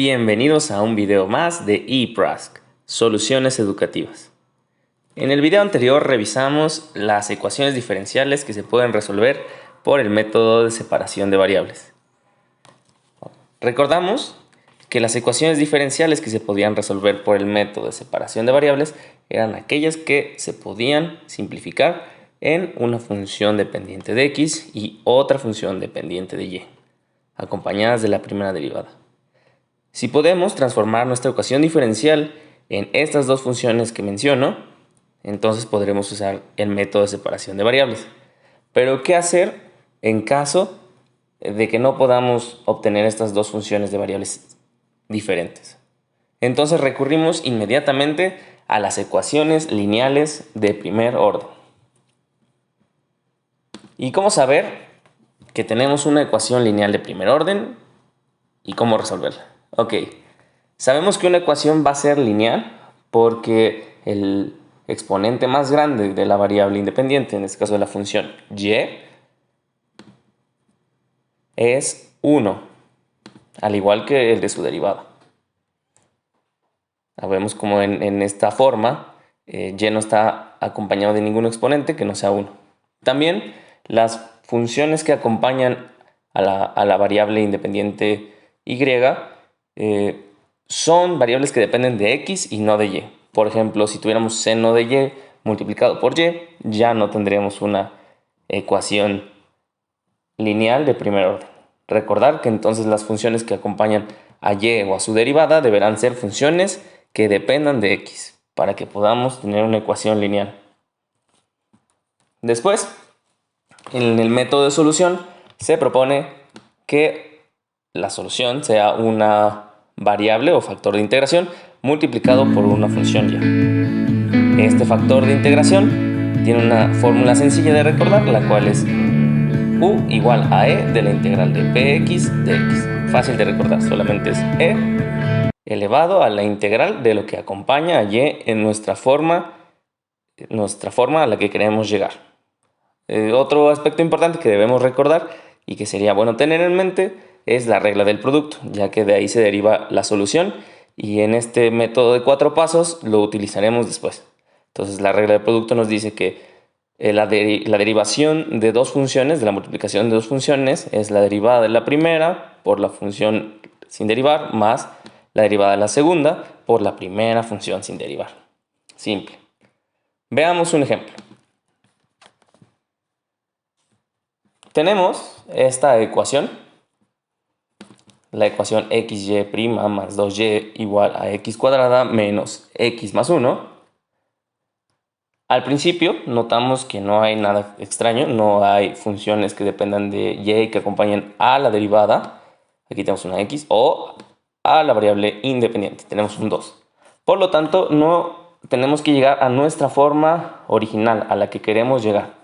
Bienvenidos a un video más de ePrask, Soluciones Educativas. En el video anterior revisamos las ecuaciones diferenciales que se pueden resolver por el método de separación de variables. Recordamos que las ecuaciones diferenciales que se podían resolver por el método de separación de variables eran aquellas que se podían simplificar en una función dependiente de x y otra función dependiente de y, acompañadas de la primera derivada. Si podemos transformar nuestra ecuación diferencial en estas dos funciones que menciono, entonces podremos usar el método de separación de variables. Pero ¿qué hacer en caso de que no podamos obtener estas dos funciones de variables diferentes? Entonces recurrimos inmediatamente a las ecuaciones lineales de primer orden. ¿Y cómo saber que tenemos una ecuación lineal de primer orden y cómo resolverla? Ok, sabemos que una ecuación va a ser lineal porque el exponente más grande de la variable independiente, en este caso de la función y, es 1, al igual que el de su derivada. Vemos como en esta forma y no está acompañado de ningún exponente que no sea 1. También las funciones que acompañan a la variable independiente y son variables que dependen de x y no de y. Por ejemplo, si tuviéramos seno de y multiplicado por y, ya no tendríamos una ecuación lineal de primer orden. Recordar que entonces las funciones que acompañan a y o a su derivada deberán ser funciones que dependan de x para que podamos tener una ecuación lineal. Después, en el método de solución se propone que la solución sea una variable o factor de integración multiplicado por una función y. Este factor de integración tiene una fórmula sencilla de recordar, la cual es u igual a e de la integral de px de x. Fácil de recordar, solamente es e elevado a la integral de lo que acompaña a y en nuestra forma a la que queremos llegar. Otro aspecto importante que debemos recordar y que sería bueno tener en mente es la regla del producto, ya que de ahí se deriva la solución y en este método de 4 pasos lo utilizaremos después. Entonces la regla del producto nos dice que la derivación de dos funciones, de la multiplicación de dos funciones, es la derivada de la primera por la función sin derivar más la derivada de la segunda por la primera función sin derivar. Simple. Veamos un ejemplo. Tenemos esta ecuación, la ecuación xy' más 2y igual a x cuadrada menos x más 1. Al principio notamos que no hay nada extraño, no hay funciones que dependan de y que acompañen a la derivada. Aquí tenemos una x o a la variable independiente, tenemos un 2. Por lo tanto, no tenemos que llegar a nuestra forma original, a la que queremos llegar,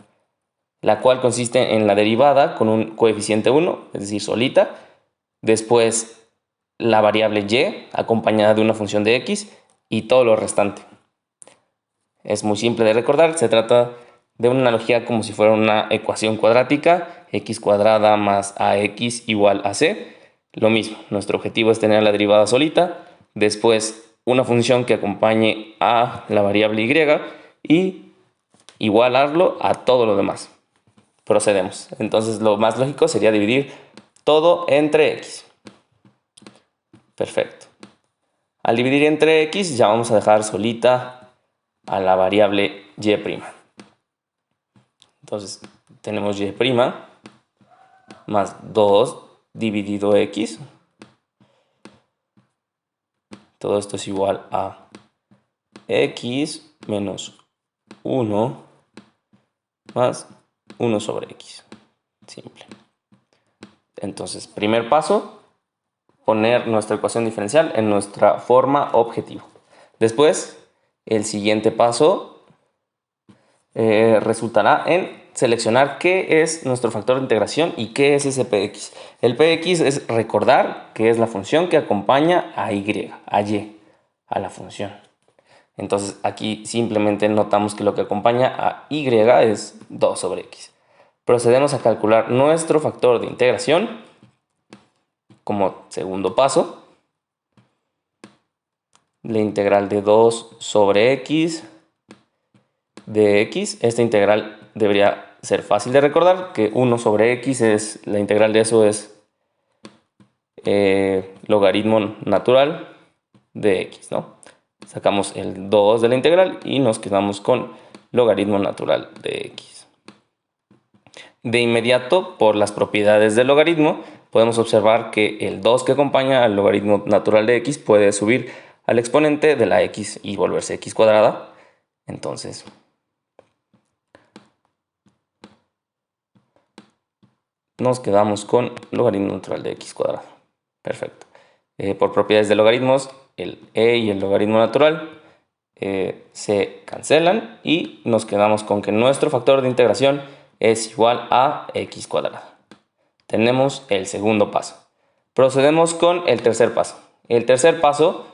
la cual consiste en la derivada con un coeficiente 1, es decir, solita. Después la variable y acompañada de una función de x y todo lo restante. Es muy simple de recordar, se trata de una analogía como si fuera una ecuación cuadrática, x cuadrada más ax igual a c. Lo mismo, nuestro objetivo es tener la derivada solita, después una función que acompañe a la variable y y igualarlo a todo lo demás. Procedemos. Entonces lo más lógico sería dividir todo entre x. Perfecto. Al dividir entre x ya vamos a dejar solita a la variable y'. Entonces tenemos y' más 2 dividido x. Todo esto es igual a x menos 1 más 1 sobre x. Simple. Entonces, primer paso, poner nuestra ecuación diferencial en nuestra forma objetivo. Después, el siguiente paso resultará en seleccionar qué es nuestro factor de integración y qué es ese px. El px es recordar que es la función que acompaña a y, a la función. Entonces aquí simplemente notamos que lo que acompaña a y es 2 sobre x. Procedemos a calcular nuestro factor de integración como segundo paso. la integral de 2 sobre x de x. Esta integral debería ser fácil de recordar, que 1 sobre x es, la integral de eso es logaritmo natural de x, ¿no? Sacamos el 2 de la integral y nos quedamos con logaritmo natural de x. De inmediato, por las propiedades del logaritmo, podemos observar que el 2 que acompaña al logaritmo natural de x puede subir al exponente de la x y volverse x cuadrada. Entonces, nos quedamos con logaritmo natural de x cuadrado. Perfecto. Por propiedades de logaritmos, el y el logaritmo natural se cancelan y nos quedamos con que nuestro factor de integración es igual a x cuadrado. Tenemos el segundo paso. Procedemos con el tercer paso. El tercer paso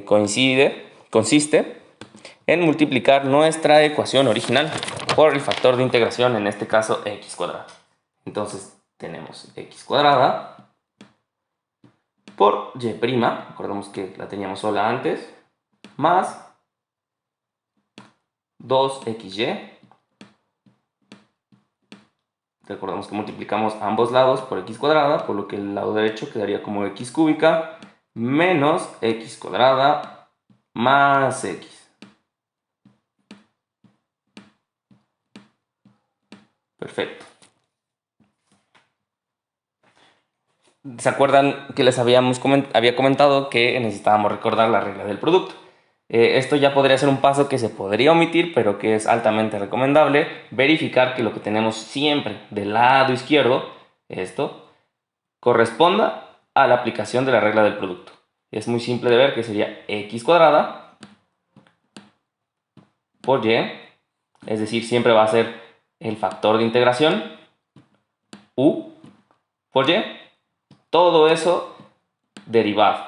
consiste en multiplicar nuestra ecuación original por el factor de integración, en este caso x cuadrado. Entonces tenemos x cuadrada por y', recordemos que la teníamos sola antes, más 2xy. Recordemos que multiplicamos ambos lados por x cuadrada, por lo que el lado derecho quedaría como x cúbica menos x cuadrada más x. Perfecto. ¿Se acuerdan que les había comentado que necesitábamos recordar la regla del producto? Esto ya podría ser un paso que se podría omitir, pero que es altamente recomendable verificar que lo que tenemos siempre del lado izquierdo, esto, corresponda a la aplicación de la regla del producto. Es muy simple de ver que sería x cuadrada por y, es decir, siempre va a ser el factor de integración, u por y, todo eso derivado.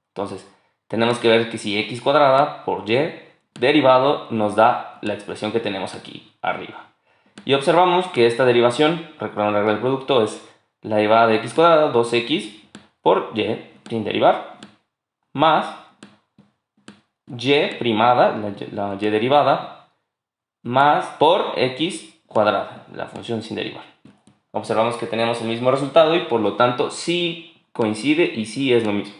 Entonces, tenemos que ver que si x cuadrada por y derivado nos da la expresión que tenemos aquí arriba. Y observamos que esta derivación, recordando la regla del producto, es la derivada de x cuadrada, 2x por y sin derivar, más y primada, la y derivada, más por x cuadrada, la función sin derivar. Observamos que tenemos el mismo resultado y por lo tanto sí coincide y sí es lo mismo.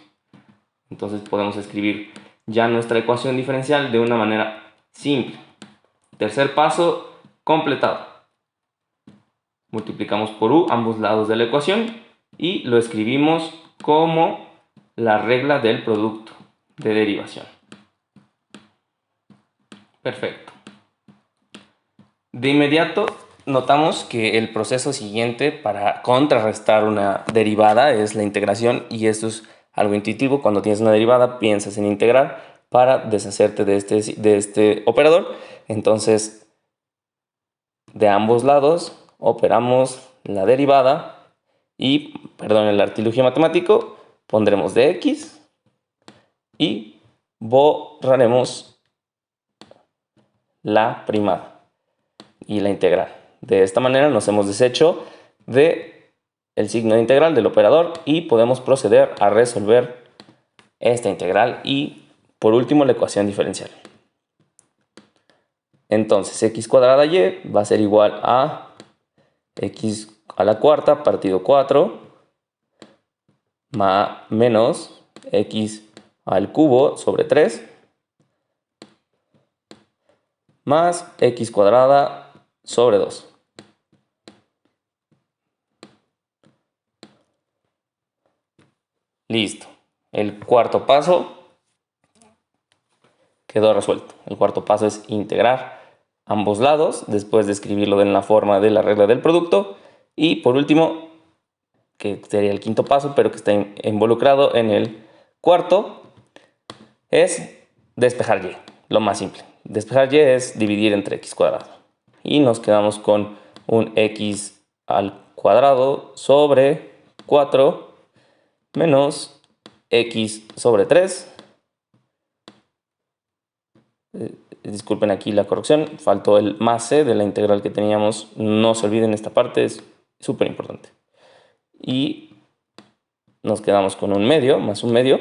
Entonces podemos escribir ya nuestra ecuación diferencial de una manera simple. Tercer paso completado. Multiplicamos por u ambos lados de la ecuación y lo escribimos como la regla del producto de derivación. Perfecto. De inmediato notamos que el proceso siguiente para contrarrestar una derivada es la integración, y esto es algo intuitivo. Cuando tienes una derivada piensas en integrar para deshacerte de este operador. Entonces, de ambos lados operamos la derivada y, perdón, el artilugio matemático, pondremos dx y borraremos la primada y la integral. De esta manera nos hemos deshecho de el signo de integral del operador y podemos proceder a resolver esta integral y, por último, la ecuación diferencial. Entonces, x cuadrada y va a ser igual a x a la cuarta partido 4 menos x al cubo sobre 3 más x cuadrada sobre 2. Listo. El cuarto paso quedó resuelto. El cuarto paso es integrar ambos lados después de escribirlo en la forma de la regla del producto. Y por último, que sería el quinto paso, pero que está involucrado en el cuarto, es despejar y. Lo más simple. Despejar y es dividir entre x cuadrado. Y nos quedamos con un x al cuadrado sobre 4 menos x sobre 3. Disculpen aquí la corrección, faltó el más c de la integral que teníamos. No se olviden esta parte, es súper importante. Y nos quedamos con un medio, más un medio.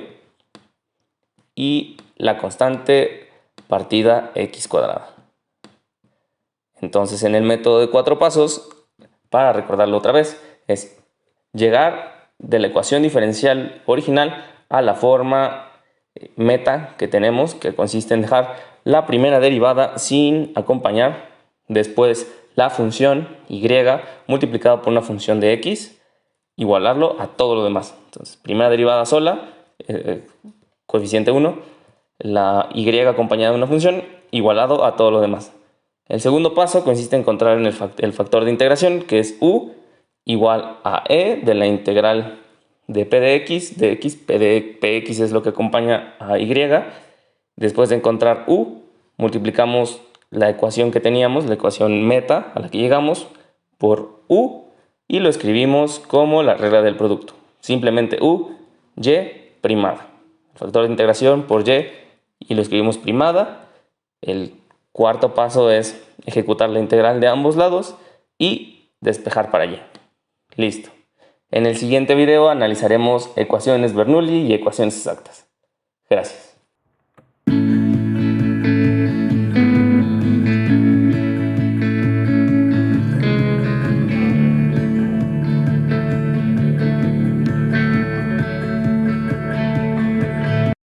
y la constante partida x cuadrada. Entonces, en el método de 4 pasos, para recordarlo otra vez, es llegar de la ecuación diferencial original a la forma meta que tenemos, que consiste en dejar la primera derivada sin acompañar, después la función y multiplicada por una función de x, igualarlo a todo lo demás. Entonces, primera derivada sola, coeficiente 1, la y acompañada de una función, igualado a todo lo demás. El segundo paso consiste en encontrar el factor de integración, que es u igual a e de la integral de p de x, px es lo que acompaña a y. Después de encontrar u, multiplicamos la ecuación que teníamos, la ecuación meta a la que llegamos, por u y lo escribimos como la regla del producto. Simplemente u, y primada. El factor de integración por y lo escribimos primada. El cuarto paso es ejecutar la integral de ambos lados y despejar para y. Listo. En el siguiente video analizaremos ecuaciones Bernoulli y ecuaciones exactas. Gracias.